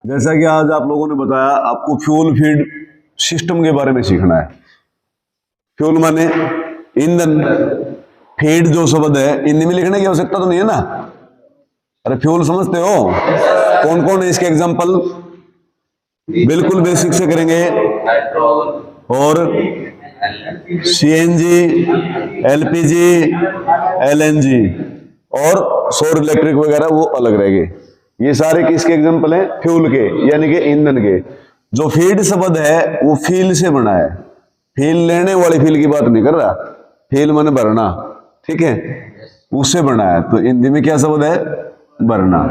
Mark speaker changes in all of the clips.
Speaker 1: जैसा कि आज आप लोगों ने बताया, आपको फ्यूल फीड सिस्टम के बारे में सीखना है। फ्यूल माने ईंधन, फीड जो शब्द है हिंदी में लिखने की आवश्यकता तो नहीं है ना। अरे फ्यूल समझते हो, कौन कौन है इसके एग्जांपल? बिल्कुल बेसिक से करेंगे। और सीएनजी, एलपीजी, एलएनजी और सौर इलेक्ट्रिक वगैरह वो अलग रहेंगे। ये सारे किसके एग्जांपल हैं? फ्यूल के, यानी कि ईंधन के। जो फीड शब्द है वो फील से बना है। फील लेने वाली फील की बात नहीं कर रहा, फील माने भरना, ठीक है, उससे बना है। तो हिंदी में क्या शब्द है? भरना।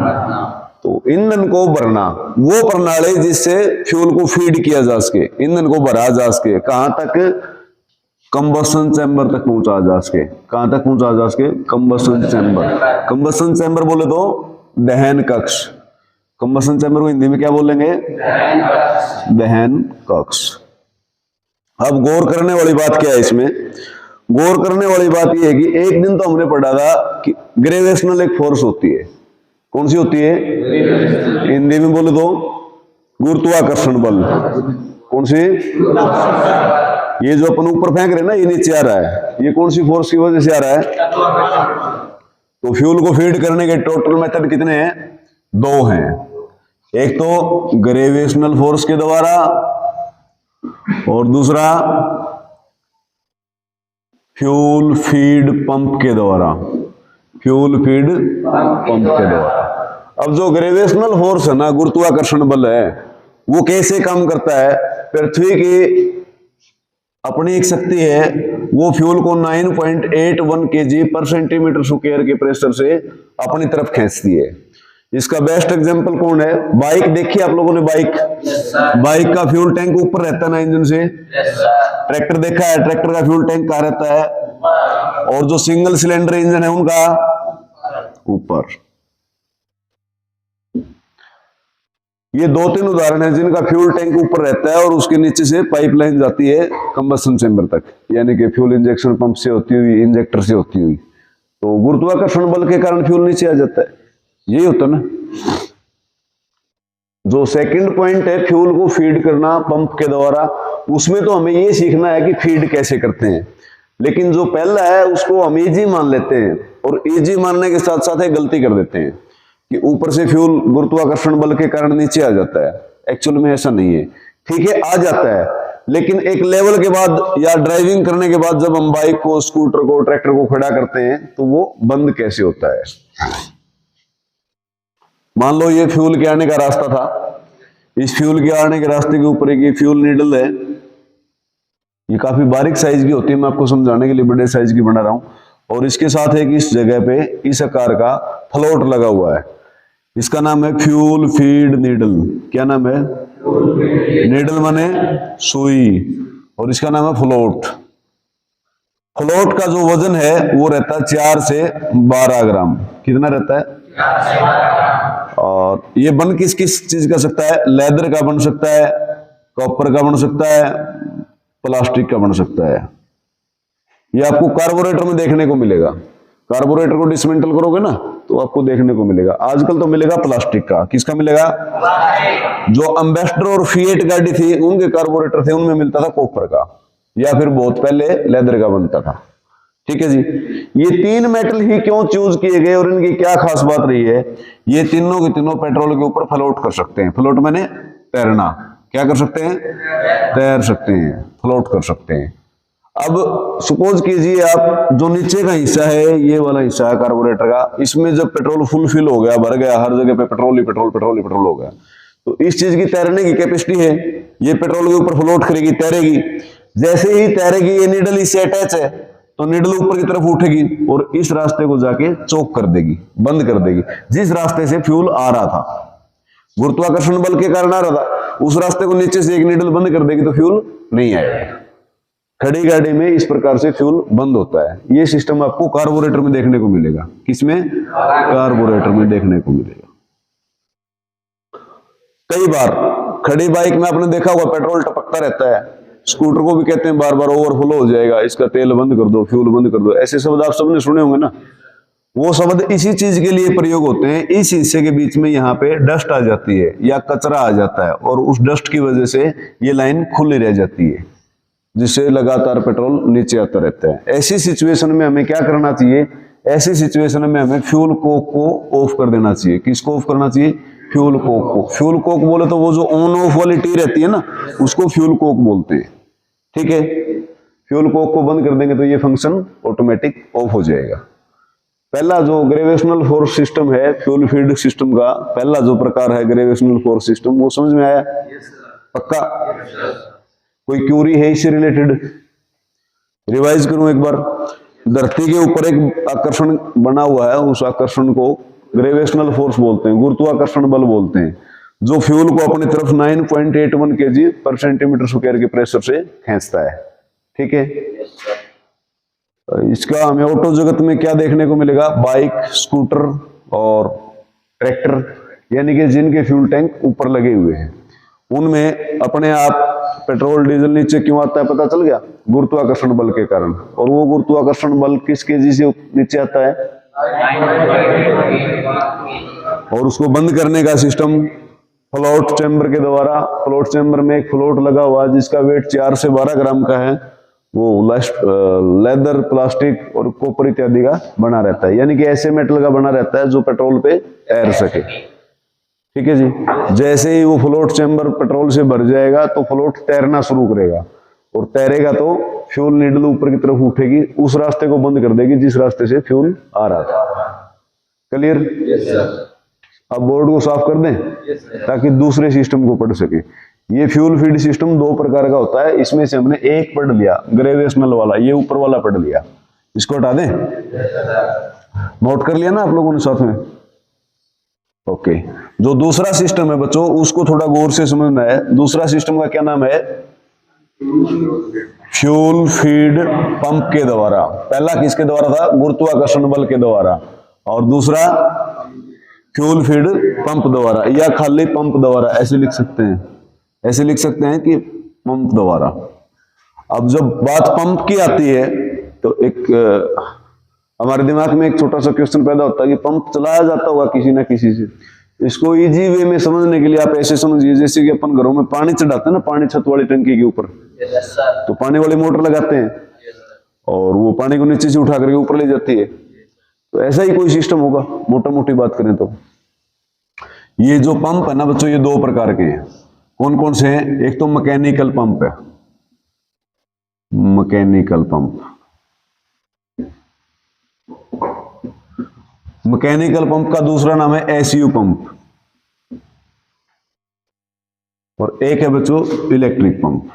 Speaker 1: तो ईंधन को भरना वो प्रणाली जिससे फ्यूल को फीड किया जा सके, ईंधन को भरा जा सके। कहां तक? कंबशन चैम्बर तक पहुंचा जा सके। कहां तक पहुंचा जा सके? Combustion chamber. कंबशन चैम्बर बोले तो दहन कक्ष। कंबशन चैम्बर को हिंदी में क्या बोलेंगे? दहन कक्ष। अब गौर करने वाली बात क्या है इसमें? गौर करने वाली बात यह है कि एक दिन तो हमने पढ़ा था कि ग्रेविटेशनल एक फोर्स होती है। कौन सी होती है? हिंदी में बोले तो गुरुत्वाकर्षण बल। कौन सी? ये जो अपन ऊपर फेंक रहे हैं ना, ये नीचे आ रहा है, ये कौन सी फोर्स की वजह से आ रहा है? तो फ्यूल को फीड करने के टोटल मेथड कितने हैं? दो हैं। एक तो ग्रेविटेशनल फोर्स के द्वारा और दूसरा फ्यूल फीड पंप के द्वारा। फ्यूल फीड पंप के द्वारा। अब जो ग्रेविटेशनल फोर्स है ना, गुरुत्वाकर्षण बल है, वो कैसे काम करता है? पृथ्वी की अपनी एक शक्ति है, वो फ्यूल को 9.81 kg पर सेंटीमीटर स्क्वायर के प्रेशर से अपनी तरफ खींचती है। इसका बेस्ट एग्जांपल कौन है? बाइक देखी आप लोगों ने? बाइक का फ्यूल टैंक ऊपर रहता है ना इंजन से। ट्रैक्टर देखा है? ट्रैक्टर का फ्यूल टैंक कहां रहता है? और जो सिंगल सिलेंडर इंजन है उनका ऊपर। ये दो तीन उदाहरण है जिनका फ्यूल टैंक ऊपर रहता है और उसके नीचे से पाइपलाइन जाती है कंबशन चेंबर तक, यानी कि फ्यूल इंजेक्शन पंप से होती हुई, इंजेक्टर से होती हुई। तो गुरुत्वाकर्षण बल के कारण फ्यूल नीचे आ जाता है। यही होता ना। जो सेकंड पॉइंट है फ्यूल को फीड करना पंप के द्वारा, उसमें तो हमें ये सीखना है कि फीड कैसे करते हैं। लेकिन जो पहला है उसको हम इजी मान लेते हैं, और इजी मानने के साथ साथ एक गलती कर देते हैं कि ऊपर से फ्यूल गुरुत्वाकर्षण बल के कारण नीचे आ जाता है। एक्चुअल में ऐसा नहीं है। ठीक है, आ जाता है, लेकिन एक लेवल के बाद या ड्राइविंग करने के बाद जब हम बाइक को, स्कूटर को, ट्रैक्टर को खड़ा करते हैं तो वो बंद कैसे होता है? मान लो ये फ्यूल के आने का रास्ता था, इस फ्यूल के आने के रास्ते के ऊपर एक फ्यूल नीडल है। ये काफी बारीक साइज की होती है, मैं आपको समझाने के लिए बड़े साइज की बना रहा हूं। और इसके साथ एक इस जगह पे इस आकार का फ्लोट लगा हुआ है। इसका नाम है फ्यूल फीड नीडल। क्या नाम है? नीडल माने सुई, और इसका नाम है फ्लोट। फ्लोट का जो वजन है वो रहता है 4 से 12 ग्राम। कितना रहता है? और ये बन किस किस चीज का सकता है? लेदर का बन सकता है, कॉपर का बन सकता है, प्लास्टिक का बन सकता है। ये आपको कार्बोरेटर में देखने को मिलेगा। कार्बोरेटर को डिसमेंटल करोगे ना तो आपको देखने को मिलेगा। आजकल तो मिलेगा प्लास्टिक का। किसका मिलेगा? जो एम्बेसडर और फिएट गाड़ी थी उनके कार्बोरेटर थे, उनमें मिलता था कॉपर का, या फिर बहुत पहले लेदर का बनता था। ठीक है जी। ये तीन मेटल ही क्यों चूज किए गए और इनकी क्या खास बात रही है? ये तीनों के तीनों पेट्रोल के ऊपर फ्लोट कर सकते हैं। फ्लोट माने तैरना। क्या कर सकते हैं? तैर सकते हैं, फ्लोट कर सकते हैं। अब सपोज कीजिए आप, जो नीचे का हिस्सा है, ये वाला हिस्सा है कार्बोरेटर का, इसमें जब पेट्रोल फुल हो गया, भर गया, हर जगह पे पेट्रोल ही पेट्रोल हो गया, तो इस चीज की तैरने की कैपेसिटी है। ये पेट्रोल के ऊपर फ्लोट करेगी, तैरेगी। जैसे ही तैरेगी, ये नीडल इससे अटैच है, तो नीडल ऊपर की तरफ उठेगी और इस रास्ते को जाके चोक कर देगी, बंद कर देगी। जिस रास्ते से फ्यूल आ रहा था, गुरुत्वाकर्षण बल के कारण आ रहा था, उस रास्ते को नीचे से एक नीडल बंद कर देगी तो फ्यूल नहीं आएगा। खड़ी गाड़ी में इस प्रकार से फ्यूल बंद होता है। ये सिस्टम आपको कार्बोरेटर में देखने को मिलेगा। किसमें? कार्बोरेटर में देखने को मिलेगा। कई बार खड़ी बाइक में आपने देखा होगा पेट्रोल टपकता रहता है। स्कूटर को भी कहते हैं बार बार ओवरफ्लो हो जाएगा, इसका तेल बंद कर दो, फ्यूल बंद कर दो, ऐसे शब्द आप सबने सुने होंगे ना। वो शब्द इसी चीज के लिए प्रयोग होते हैं, इस हिस्से के बीच में यहाँ पे डस्ट आ जाती है या कचरा आ जाता है और उस डस्ट की वजह से ये लाइन खुली रह जाती है, जिससे लगातार पेट्रोल नीचे आता रहता है। ऐसी सिचुएशन में हमें क्या करना चाहिए? ऐसी सिचुएशन में हमें फ्यूल कोक को ऑफ कर देना चाहिए। किसको ऑफ करना चाहिए? फ्यूल कोक को। फ्यूल कोक बोले तो वो जो ऑन ऑफ वाली टी रहती है ना, उसको फ्यूल कोक बोलते हैं। ठीक है, फ्यूल कोक को बंद कर देंगे तो ये फंक्शन ऑटोमेटिक ऑफ हो जाएगा। पहला जो ग्रेविटेशनल फोर्स सिस्टम है फ्यूल फीड सिस्टम का, पहला जो प्रकार है ग्रेविटेशनल फोर्स सिस्टम, वो समझ में आया? पक्का? कोई क्यूरी है इससे रिलेटेड? रिवाइज करूं एक बार। धरती के ऊपर एक आकर्षण बना हुआ है, उस आकर्षण को ग्रेविटेशनल फोर्स बोलते हैं, गुरुत्वाकर्षण बल बोलते हैं, जो फ्यूल को अपनी तरफ 9.81 kg पर सेंटीमीटर स्क्वायर के प्रेशर से खींचता है। ठीक है, इसका हमें ऑटो जगत में क्या देखने को मिलेगा? बाइक, स्कूटर और ट्रैक्टर, यानी कि जिनके फ्यूल टैंक ऊपर लगे हुए हैं, उनमें अपने आप पेट्रोल डीजल नीचे क्यों आता है पता चल गया? गुरुत्वाकर्षण बल के कारण। और वो गुरुत्वाकर्षण बल किस केजी से नीचे आता है? और उसको बंद करने का सिस्टम फ्लोट चैम्बर के द्वारा। फ्लोट चैम्बर में एक फ्लोट लगा हुआ जिसका वेट 4 से 12 ग्राम का है, वो लेदर, प्लास्टिक और कॉपर इत्यादि का बना रहता है, यानी कि ऐसे मेटल का बना रहता है जो पेट्रोल पे तैर सके। ठीक है जी, जैसे ही वो फ्लोट चैम्बर पेट्रोल से भर जाएगा तो फ्लोट तैरना शुरू करेगा, और तैरेगा तो फ्यूल नीडल ऊपर की तरफ उठेगी, उस रास्ते को बंद कर देगी जिस रास्ते से फ्यूल आ रहा था। क्लियर? अब बोर्ड को साफ कर दें ताकि दूसरे सिस्टम को पढ़ सके। ये फ्यूल फीड सिस्टम 2 प्रकार का होता है, इसमें से हमने एक पढ़ लिया ग्रेविटेशनल वाला, ये ऊपर वाला पढ़ लिया, इसको हटा दें। नोट कर लिया ना आप लोगों ने साथ में? ओके। जो दूसरा सिस्टम है बच्चों, उसको थोड़ा गौर से समझना है। दूसरा सिस्टम का क्या नाम है? फ्यूल फीड पंप के द्वारा। पहला किसके द्वारा था? गुरुत्वाकर्षण बल के द्वारा, और दूसरा फ्यूल फीड पंप द्वारा, या खाली पंप द्वारा, ऐसे लिख सकते हैं। ऐसे लिख सकते हैं कि पंप द्वारा। अब जब बात पंप की आती है तो एक हमारे दिमाग में एक छोटा सा क्वेश्चन पैदा होता है कि पंप चलाया जाता होगा किसी ना किसी से। इसको इजी वे में समझने के लिए आप ऐसे समझिए जैसे कि अपन घरों में पानी चढ़ाते हैं ना, पानी छत वाली टंकी के ऊपर, तो पानी वाली मोटर लगाते हैं और वो पानी को नीचे से उठा करके ऊपर ले जाती है। तो ऐसा ही कोई सिस्टम होगा, मोटा मोटी बात करें तो। ये जो पंप है ना बच्चों, ये 2 प्रकार के हैं। कौन कौन से हैं? एक तो मैकेनिकल पंप है, मैकेनिकल पंप। मैकेनिकल पंप का दूसरा नाम है एसयू पंप, और एक है बच्चों इलेक्ट्रिक पंप।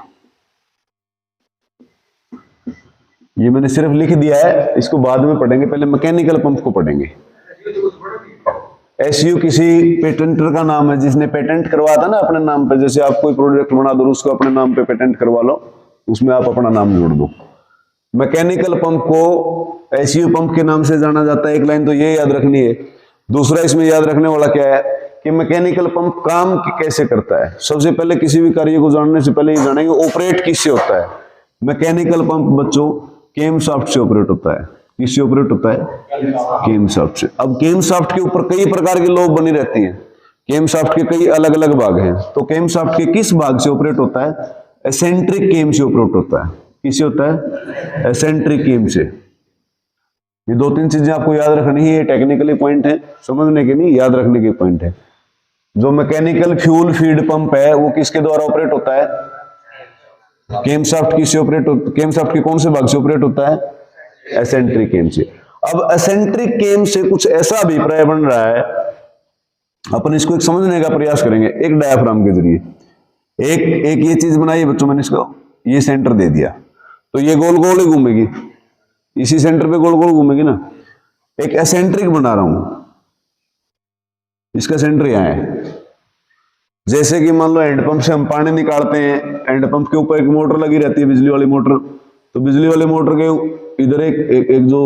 Speaker 1: ये मैंने सिर्फ लिख दिया है, इसको बाद में पढ़ेंगे, पहले मैकेनिकल पंप को पढ़ेंगे। एसयू किसी पेटेंटर का नाम है जिसने पेटेंट करवाया था ना अपने नाम पे। जैसे आप कोई प्रोडक्ट बना दो, उसको अपने नाम पे पेटेंट करवा लो, उसमें आप अपना नाम जोड़ दो। मैकेनिकल पंप को एसयू पंप के नाम से जाना जाता है। एक लाइन तो ये याद रखनी है। दूसरा इसमें याद रखने वाला क्या है कि मैकेनिकल पंप काम कैसे करता है। सबसे पहले किसी भी कार्य को जानने से पहले ये जानेंगे ऑपरेट किससे होता है। मैकेनिकल पंप बच्चों केम शाफ्ट से ऑपरेट होता है। किससे ऑपरेट होता है? केम शाफ्ट से। अब केम शाफ्ट के ऊपर कई प्रकार की लोब बनी रहती है। केम शाफ्ट के कई अलग अलग भाग हैं, तो केम शाफ्ट के किस भाग से ऑपरेट होता है? एसेंट्रिक केम से ऑपरेट होता है। किससे होता है? एसेंट्रिक केम से। ये 2-3 चीजें आपको याद रखनी है, ये टेक्निकली पॉइंट है, समझने के नहीं, याद रखने के पॉइंट है। जो मैकेनिकल फ्यूल फीड पंप है वो किसके द्वारा ऑपरेट होता है? केम शाफ्ट किससे ऑपरेट होता? केम शाफ्ट के कौन से भाग से ऑपरेट होता है? एसेंट्रिक केम से। अब एसेंट्रिक केम से कुछ ऐसा अभिप्राय बन रहा है, अपन इसको एक समझने का प्रयास करेंगे एक डायाफ्राम के जरिए। एक ये चीज बनाई बच्चों, मैंने इसको ये सेंटर दे दिया, तो ये गोल गोल ही घूमेगी, इसी सेंटर पे गोल गोल घूमेगी ना। एक एसेंट्रिक बना रहा हूं, इसका सेंटर यहां है। जैसे कि मान लो हैंडपंप से हम पानी निकालते हैं, हैंडपंप के ऊपर एक मोटर लगी रहती है, बिजली वाली मोटर। तो बिजली वाले मोटर के इधर एक जो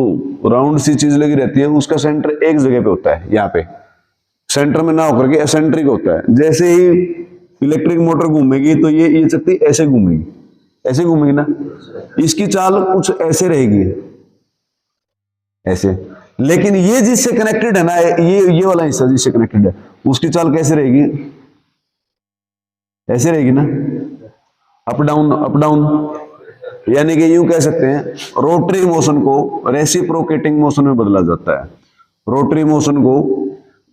Speaker 1: राउंड सी चीज लगी रहती है, उसका सेंटर एक जगह पे होता है, यहाँ पे सेंटर में ना होकर के एसेंट्रिक होता है। जैसे ही इलेक्ट्रिक मोटर घूमेगी तो ये चक्ति ऐसे घूमेगी, ऐसे घूमेगी ना। इसकी चाल कुछ ऐसे रहेगी, ऐसे। लेकिन ये जिससे कनेक्टेड है ना, ये वाला हिस्सा जिससे कनेक्टेड है, उसकी चाल कैसे रहेगी? ऐसे रहेगी ना, अप डाउन अप डाउन। यानी कि यूं कह सकते हैं, रोटरी मोशन को रेसिप्रोकेटिंग मोशन में बदला जाता है। रोटरी मोशन को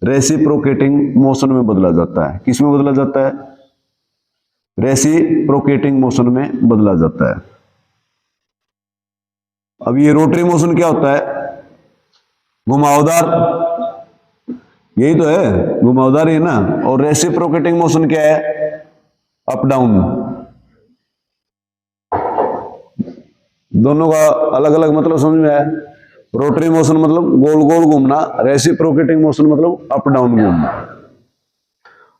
Speaker 1: रेसिप्रोकेटिंग मोशन में बदला जाता है। किस में बदला जाता है? रेसिप्रोकेटिंग मोशन में बदला जाता है। अब ये रोटरी मोशन क्या होता है? घुमावदार, यही तो है, घुमावदार है ना। और रेसिप्रोकेटिंग मोशन क्या है? Up down. दोनों का अलग अलग मतलब समझ में आया? रोटरी मोशन मतलब गोल गोल घूमना, रेसिप्रोकेटिंग मोशन मतलब अप डाउन घूमना।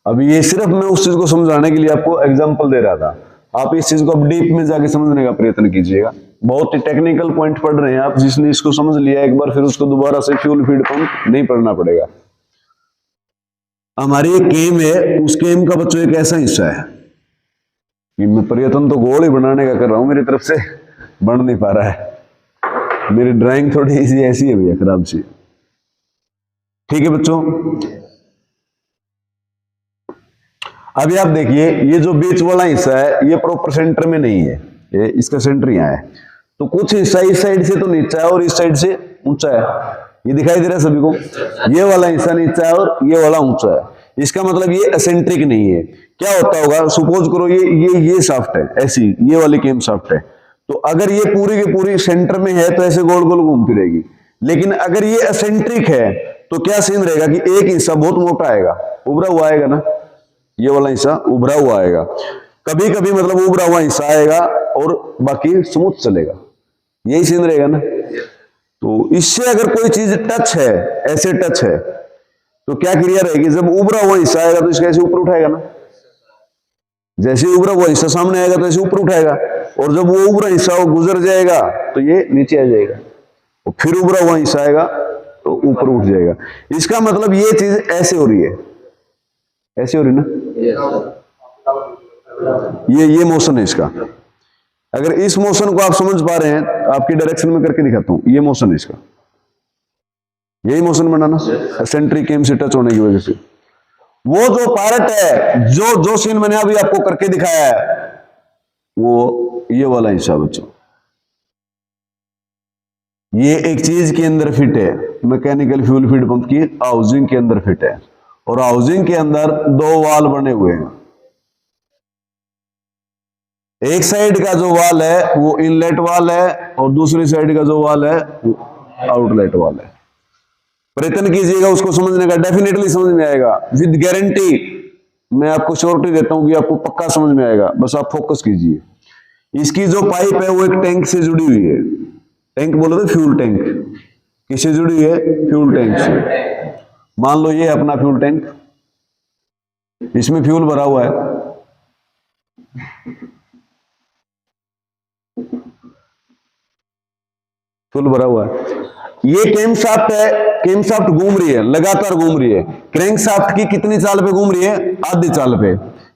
Speaker 1: अब ये सिर्फ मैं उस चीज को समझाने के लिए आपको एग्जांपल दे रहा था। आप इस चीज को अब डीप में जाके समझने का प्रयत्न कीजिएगा। बहुत ही टेक्निकल पॉइंट पढ़ रहे हैं आप, जिसने इसको समझ लिया एक बार, फिर उसको दोबारा से फ्यूल फीड पंप नहीं पढ़ना पड़ेगा। हमारी एक गेम है, उस गेम का बच्चों एक ऐसा हिस्सा है कि मैं प्रयत्न तो गोल ही बनाने का कर रहा हूं, मेरी तरफ से बन नहीं पा रहा है। मेरी ड्राइंग थोड़ी ऐसी है भैया, खराब सी। ठीक है बच्चों, अभी आप देखिए, ये जो बीच वाला हिस्सा है ये प्रॉपर सेंटर में नहीं है, ये इसका सेंटर यहाँ है। तो कुछ हिस्सा इस साइड से तो नीचा है और इस साइड से ऊंचा है। ये दिखाई दे रहा है सभी को? ये वाला हिस्सा नीचा है और ये वाला ऊंचा है। इसका मतलब ये एसेंट्रिक नहीं है। क्या होता होगा, सपोज करो ये शाफ्ट है, ऐसी ये वाली केम शाफ्ट है। तो अगर ये पूरी की पूरी सेंटर में है तो ऐसे गोल गोल घूमती रहेगी। लेकिन अगर ये एसेंट्रिक है तो क्या सीन रहेगा कि एक हिस्सा बहुत मोटा आएगा, उभरा हुआ आएगा ना, ये वाला हिस्सा उभरा हुआ आएगा। कभी कभी मतलब उभरा हुआ हिस्सा आएगा और बाकी स्मूथ चलेगा, यही सीन रहेगा ना। तो इससे अगर कोई चीज टच है, ऐसे टच है, तो क्या क्रिया रहेगी? जब उभरा हुआ हिस्सा आएगा तो इसका ऐसे ऊपर उठाएगा ना, जैसे उभरा हुआ हिस्सा सामने आएगा तो ऐसे ऊपर उठाएगा। और जब वो उभरा हिस्सा वो गुजर जाएगा तो ये नीचे आ जाएगा, और फिर उभरा हुआ हिस्सा आएगा तो ऊपर उठ जाएगा। इसका मतलब ये चीज ऐसे हो रही है, ऐसे हो रही ना। ये मोशन है इसका। अगर इस मोशन को आप समझ पा रहे हैं, आपकी डायरेक्शन में करके दिखाता हूं। ये मोशन है इसका, यही मोशन बनाना सेंट्रिक केम से टच होने की वजह से। वो जो पार्ट है, जो सीन मैंने अभी आपको करके दिखाया है, वो ये वाला हिस्सा बच्चों, ये एक चीज के अंदर फिट है, मैकेनिकल फ्यूल फीड पंप की हाउसिंग के अंदर फिट है। और हाउसिंग के अंदर दो वाल बने हुए हैं। एक साइड का जो वाल है वो इनलेट वाल है, और दूसरी साइड का जो वाल है वो आउटलेट वाल है। प्रयत्न कीजिएगा उसको समझने का, डेफिनेटली समझ में आएगा, विद गारंटी। मैं आपको श्योरिटी देता हूं कि आपको पक्का समझ में आएगा, बस आप फोकस कीजिए। इसकी जो पाइप है वो एक टैंक से जुड़ी हुई है। टैंक बोले तो फ्यूल टैंक। किससे जुड़ी है? फ्यूल टैंक से। मान लो ये है अपना फ्यूल टैंक, इसमें फ्यूल भरा हुआ है। फ्यूल भरा हुआ है। ये केम शाफ्ट है, केम शाफ्ट घूम रही है, लगातार घूम रही है। क्रैंक शाफ्ट की कितनी चाल पे घूम रही है? आधी चाल पे।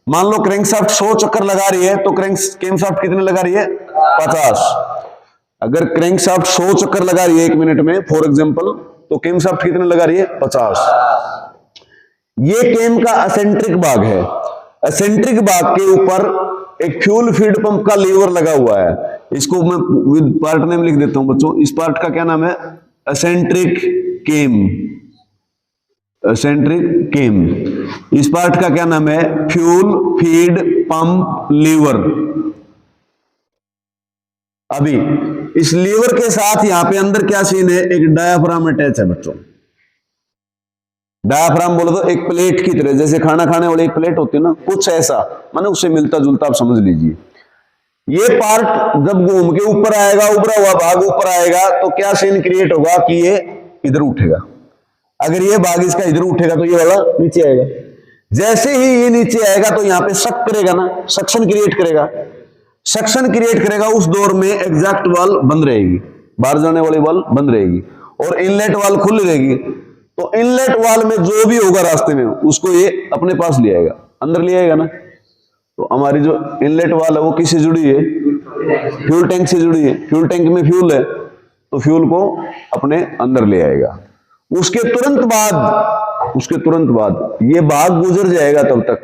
Speaker 1: मान लो क्रैंक शाफ्ट 100 चक्कर लगा रही है, तो केम शाफ्ट कितने लगा रही है? 50। अगर क्रैंक शाफ्ट 100 चक्कर लगा रही है 1 मिनट में, फॉर एग्जांपल, तो केम शाफ्ट कितने लगा रही है? 50। ये केम का एसेंट्रिक भाग है। एसेंट्रिक भाग के ऊपर एक फ्यूल फीड पंप का लीवर लगा हुआ है। इसको मैं विद पार्ट नेम लिख देता हूं बच्चों। इस पार्ट का क्या नाम है? Eccentric cam. Eccentric cam. इस पार्ट का क्या नाम है? Fuel feed pump lever. अभी इस लीवर के साथ यहां पे अंदर क्या सीन है? एक डायाफ्राम अटैच है बच्चों। डायाफ्राम बोलो तो एक प्लेट की तरह, जैसे खाना खाने वाली एक प्लेट होती है ना, कुछ ऐसा, माने उससे मिलता जुलता, आप समझ लीजिए। ये पार्ट जब घूम के ऊपर आएगा, उभरा हुआ भाग ऊपर आएगा, तो क्या सीन क्रिएट होगा कि ये इधर उठेगा। अगर ये भाग इसका इधर उठेगा तो ये वाला नीचे आएगा। जैसे ही ये नीचे आएगा तो यहां पे शक करेगा ना, सक्शन क्रिएट करेगा। सक्शन क्रिएट करेगा, उस दौर में एग्जैक्ट वाल बंद रहेगी, बाहर जाने वाली वाल बंद रहेगी, और इनलेट वाल खुली रहेगी। तो इनलेट वाल में जो भी होगा रास्ते में, उसको ये अपने पास ले आएगा, अंदर ले आएगा ना। तो हमारी जो इनलेट वाल है वो किससे जुड़ी है? फ्यूल टैंक से जुड़ी है। फ्यूल टैंक में फ्यूल है, तो फ्यूल को अपने अंदर ले आएगा। उसके तुरंत बाद ये भाग गुजर जाएगा, तब तक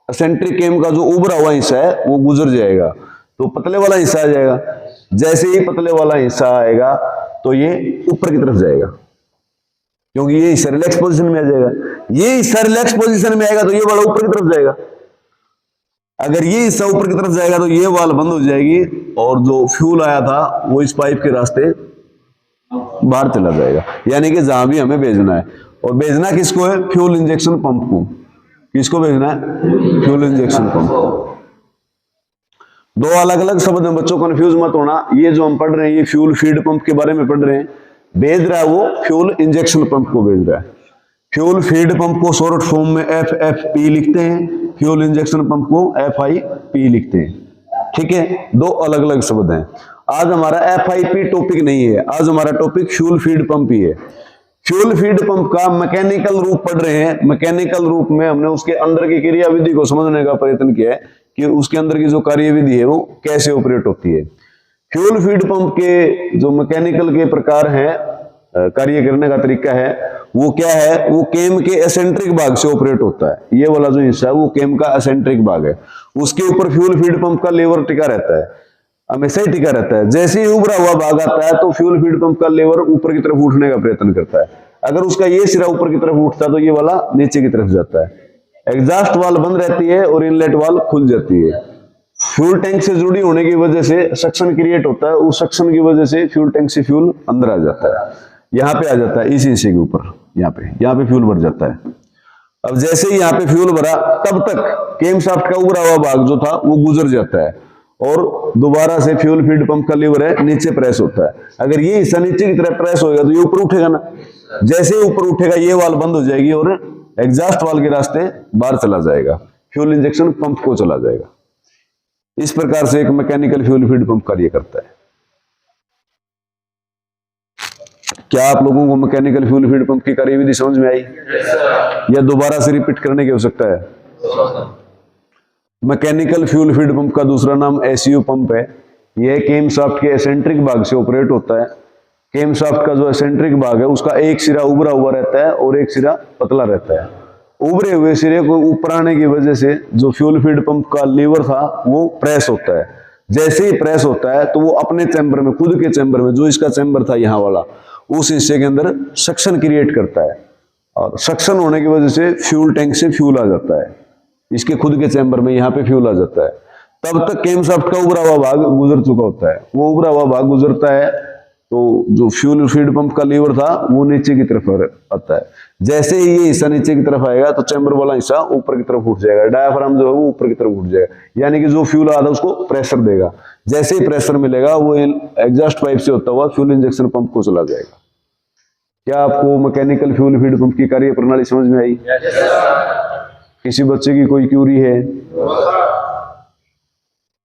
Speaker 1: एसेंट्रिक केम का जो उभरा हुआ हिस्सा है वो गुजर जाएगा, तो पतले वाला हिस्सा आ जाएगा। जैसे ही पतले वाला हिस्सा आएगा तो ये ऊपर की तरफ जाएगा, क्योंकि ये हिस्सा रिलैक्स पोजीशन में आ जाएगा। ये हिस्सा रिलैक्स पोजीशन में आएगा तो ये वाला ऊपर की तरफ जाएगा। अगर ये हिस्सा ऊपर की तरफ जाएगा तो ये वाल बंद हो जाएगी और जो फ्यूल आया था वो इस पाइप के रास्ते बाहर चला जाएगा, यानी कि जहां भी हमें भेजना है। और भेजना किसको है? फ्यूल इंजेक्शन पंप को। किसको भेजना है? फ्यूल इंजेक्शन पंप को। दो अलग अलग शब्द हैं, बच्चों कंफ्यूज मत होना। ये जो हम पढ़ रहे हैं ये फ्यूल फीड पंप के बारे में पढ़ रहे हैं, भेज रहा है वो फ्यूल इंजेक्शन पंप को भेज रहा है। फ्यूल फीड पंप को शॉर्ट फॉर्म में FFP लिखते हैं, फ्यूल इंजेक्शन पंप को FIP लिखते हैं। ठीक है, दो अलग अलग शब्द हैं। आज हमारा FIP टॉपिक नहीं है, आज हमारा टॉपिक फ्यूल फीड पंप ही है। फ्यूल फीड पंप का मैकेनिकल रूप पढ़ रहे हैं। मैकेनिकल रूप में हमने उसके अंदर की क्रियाविधि को समझने का प्रयत्न किया है कि उसके अंदर की जो कार्यविधि है वो कैसे ऑपरेट होती है। फ्यूल फीड पंप के जो मैकेनिकल के प्रकार हैं, कार्य करने का तरीका है, वो क्या है? वो केम के एसेंट्रिक भाग से ऑपरेट होता है। ये वाला जो हिस्सा है वो केम का एसेंट्रिक भाग है, उसके ऊपर फ्यूल फीड पंप का लेवर टिका रहता है, हमेशा ही टिका रहता है। जैसे ही उभरा हुआ भाग आता है तो फ्यूल फीड पंप का लेवर ऊपर की तरफ उठने का प्रयत्न करता है। अगर उसका ये सिरा ऊपर की तरफ उठता है तो ये वाला नीचे की तरफ जाता है। एग्जॉस्ट वाल बंद रहती है और इनलेट वाल खुल जाती है। फ्यूल टैंक से जुड़ी होने की वजह से सक्शन क्रिएट होता है, उस सक्शन की वजह से फ्यूल टैंक से फ्यूल अंदर आ जाता है, यहाँ पे आ जाता है, इस हिस्से के ऊपर, यहाँ पे फ्यूल भर जाता है। अब जैसे ही यहाँ पे फ्यूल भरा तब तक केम शाफ्ट का उभरा हुआ भाग जो था वो गुजर जाता है और दोबारा से फ्यूल फीड पंप का लीवर है नीचे प्रेस होता है। अगर ये हिस्सा नीचे की तरफ प्रेस होगा तो ये ऊपर उठेगा ना, जैसे ही ऊपर उठेगा ये वाल बंद हो जाएगी और एग्जॉस्ट वाल के रास्ते बाहर चला जाएगा, फ्यूल इंजेक्शन पंप को चला जाएगा। इस प्रकार से एक मैकेनिकल फ्यूल फीड पंप कार्य करता है। क्या आप लोगों को मैकेनिकल फ्यूल फीड पंप की कार्यविधि समझ में आई या दोबारा से रिपीट करने की आवश्यकता है? मैकेनिकल फ्यूल फीड पंप का दूसरा नाम SU पंप है। यह केम शाफ्ट के एसेंट्रिक भाग से ऑपरेट होता है। केम शाफ्ट का जो एसेंट्रिक भाग है उसका एक सिरा उभरा हुआ रहता है और एक सिरा पतला रहता है। उभरे हुए सिरे को ऊपर आने की वजह से जो फ्यूल फीड पंप का लीवर था वो प्रेस होता है। जैसे ही प्रेस होता है तो वो अपने चैम्बर में, खुद के चैम्बर में, जो इसका चैम्बर था यहाँ वाला, उस हिस्से के अंदर सक्शन क्रिएट करता है और सक्शन होने की वजह से फ्यूल टैंक से फ्यूल आ जाता है, इसके खुद के चैम्बर में यहाँ पे फ्यूल आ जाता है। तब तक केम शाफ्ट का उभरा हुआ भाग गुजर चुका होता है। वो उभरा हुआ भाग गुजरता है तो जो फ्यूल फीड पंप का लीवर था वो नीचे की तरफ आता है। जैसे ही ये हिस्सा नीचे की तरफ आएगा तो चैम्बर वाला हिस्सा ऊपर की तरफ उठ जाएगा, डायाफ्राम जो है वो ऊपर की तरफ उठ जाएगा, यानी कि जो फ्यूल आ रहा है उसको प्रेशर देगा। जैसे ही प्रेशर मिलेगा वो एग्जॉस्ट पाइप से होता हुआ फ्यूल इंजेक्शन पंप को चला जाएगा। क्या आपको मैकेनिकल फ्यूल फीड पंप की कार्य प्रणाली समझ में आई? किसी बच्चे की कोई क्यूरी है?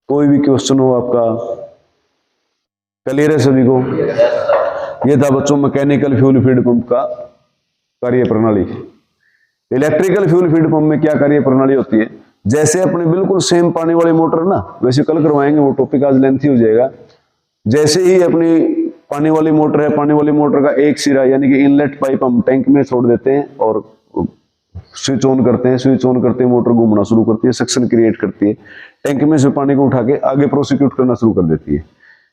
Speaker 1: कोई भी क्वेश्चन हो आपका? क्लियर है सभी को? ये था बच्चों मैकेनिकल फ्यूल फीड पंप का कार्य प्रणाली। इलेक्ट्रिकल फ्यूल फीड पंप में क्या कार्य प्रणाली होती है? जैसे अपने बिल्कुल सेम पानी वाली मोटर ना, वैसे कल करवाएंगे, वो टॉपिक आज लेंथी हो जाएगा। जैसे ही अपनी पानी वाली मोटर है, पानी वाली मोटर का एक सिरा यानी कि इनलेट पाइप हम टैंक में छोड़ देते हैं और स्विच ऑन करते हैं। स्विच ऑन करते हैं, मोटर घूमना शुरू करती है, सक्शन क्रिएट करती है, टैंक में से पानी को उठा के आगे प्रोसिक्यूट करना शुरू कर देती है।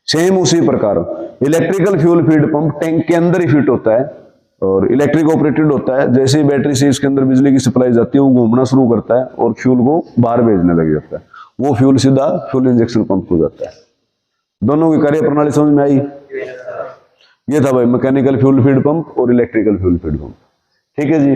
Speaker 1: सेम उसी प्रकार electrical fuel feed pump tank के अंदर ही फिट होता है और इलेक्ट्रिक ऑपरेटेड होता है। जैसे ही बैटरी से इसके अंदर बिजली की सप्लाई जाती है वो घूमना शुरू करता है और फ्यूल को बाहर भेजने लग जाता है। वो फ्यूल सीधा फ्यूल इंजेक्शन पंप को जाता है। दोनों की कार्य प्रणाली समझ में आई? ये था भाई मैकेनिकल फ्यूल फीड पंप और इलेक्ट्रिकल फ्यूल फीड पंप। ठीक है जी।